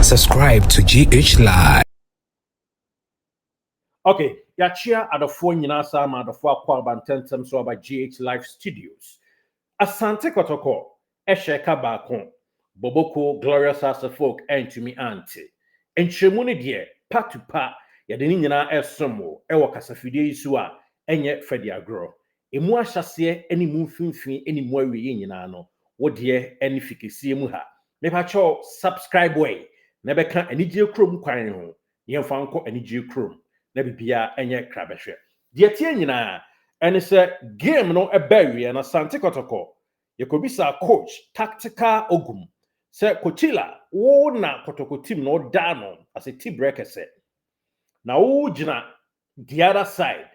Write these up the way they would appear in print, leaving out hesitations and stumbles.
Subscribe to GH Live. Okay, Yachia at the phone Yinasa at the 4 Quarbantentem so about GH Live Studios. Asante Kotoko, Eshe Kabakon, Boboko, Glorious as a folk, and to me auntie. And Shemuni dear, pat to pat, Yadinina Esomo, Ewa Casafide Sua, and yet Fedia Grow. Emua Shasie, any moving fee, any more reunion, what dear, any fikisi muha. Nepacho, subscribe way. Never can any dear crum quine, Yanfanko any dear crum. Na bibia enye krabehwe de tie nyina ene se game no ebawie na Asante Kotoko yekobisa coach tactical ogum se Kochila wo na Kotoko team no da no as a team breaker se na wo gina the other side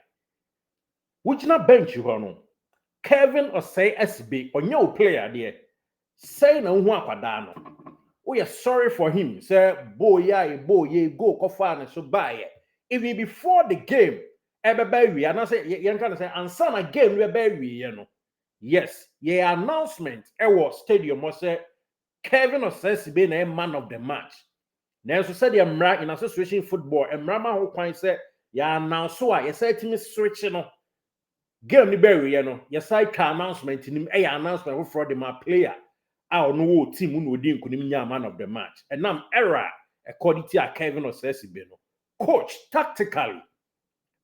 wo gina bench ho no Kevin or say Assibey onye o player there say na hu akwada no we are sorry for him say boy go kofa na so bae. Even before the game, everybody, and I say, you can say, and some again, you know. Yes, your announcement, stadium was say, Kevin Assibey a man of the match. Now, so said, I'm right in association football, and Rama who can say, ya announce so I said to me, switch, you know, game the berry, you know, your side announcement in him, a announcement for the my player. I don't know team who didn't could man of the match, and now error according to Kevin Assibey. Coach, tactically,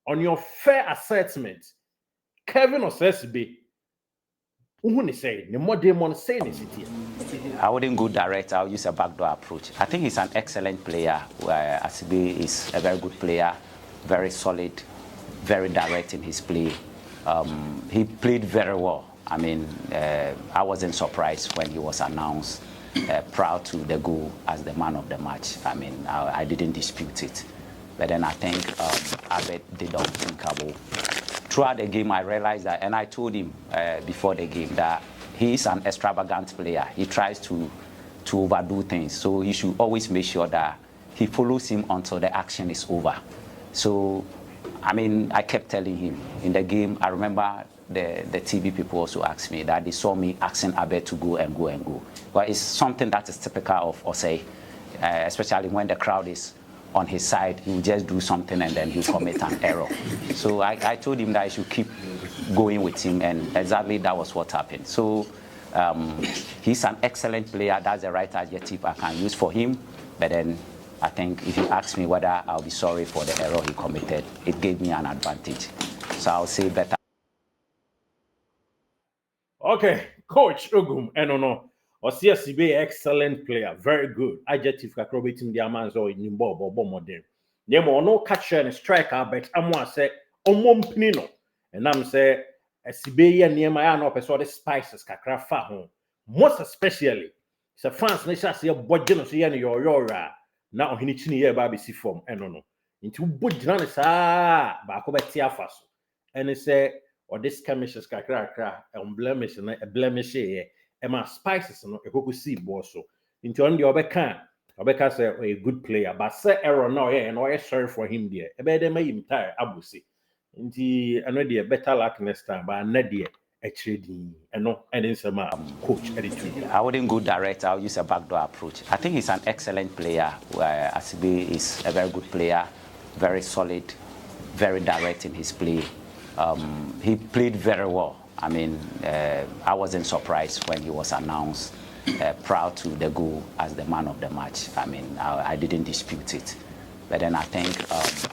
on your fair assessment, Kevin Assibey, who say the more demon say this here. I wouldn't go direct. I'll use a backdoor approach. I think he's an excellent player. Assibey is a very good player, very solid, very direct in his play. He played very well. I mean, I wasn't surprised when he was announced proud to the goal as the man of the match. I mean, I didn't dispute it. But then I think Abed did unthinkable. Throughout the game, I realized that, and I told him before the game that he is an extravagant player. He tries to overdo things, so he should always make sure that he follows him until the action is over. So, I mean, I kept telling him in the game. I remember the TV people also asked me that they saw me asking Abed to go and go and go. But it's something that is typical of Osei, especially when the crowd is on his side. He will just do something and then he'll commit an error. So I told him that I should keep going with him, and exactly that was what happened. So he's an excellent player. That's the right adjective I can use for him. But then I think if you ask me whether I'll be sorry for the error he committed, it gave me an advantage. So I'll say better. Okay, Coach Ogum, no. Assibey, excellent player, very good. Adjective acrobating the amans or in Bob or Bomodin. Nemo no catcher and striker, but I'm one say, Pinino. And I'm say, Assibey and Nehemiah no person the spices kakra fa home. Most especially, it's a fans nation say a budget so your now he needs to baby see form and no. Into budget sa back over tiafaso. And it say, or this chemistry kakra blemish and a blemish here. Emma spices no ekoku see boso into on the obeka say a good player but say error now and I sorry for him there e be dem him tire abusi nti eno dey better luck next time but na dey a trading eno and some coach attitude. I wouldn't go direct. I'll use a backdoor approach. I think he's an excellent player. Assibey is a very good player, very solid, very direct in his play. He played very well. I mean, I wasn't surprised when he was announced proud to the goal as the man of the match. I mean, I didn't dispute it. But then I think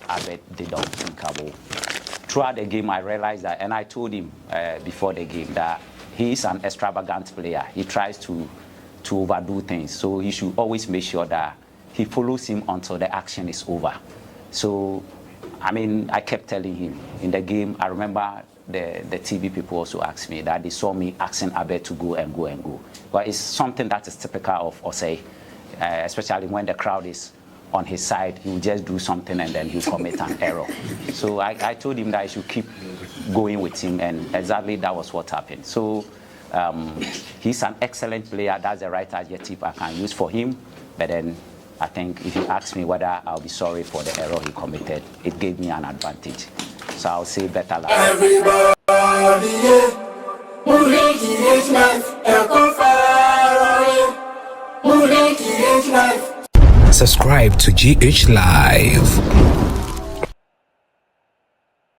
Abed did unthinkable. Throughout the game, I realized that, and I told him before the game that he is an extravagant player. He tries to overdo things, so he should always make sure that he follows him until the action is over. So, I mean, I kept telling him in the game. I remember the TV people also asked me that they saw me asking Abed to go and go and go. But it's something that is typical of Osei, especially when the crowd is on his side. He will just do something and then he'll commit an error. So I told him that I should keep going with him, and exactly that was what happened. So he's an excellent player. That's the right adjective I can use for him. But then I think if you ask me whether I'll be sorry for the error he committed, it gave me an advantage. So I'll say better luck. Everybody, yeah. Subscribe to GH Live.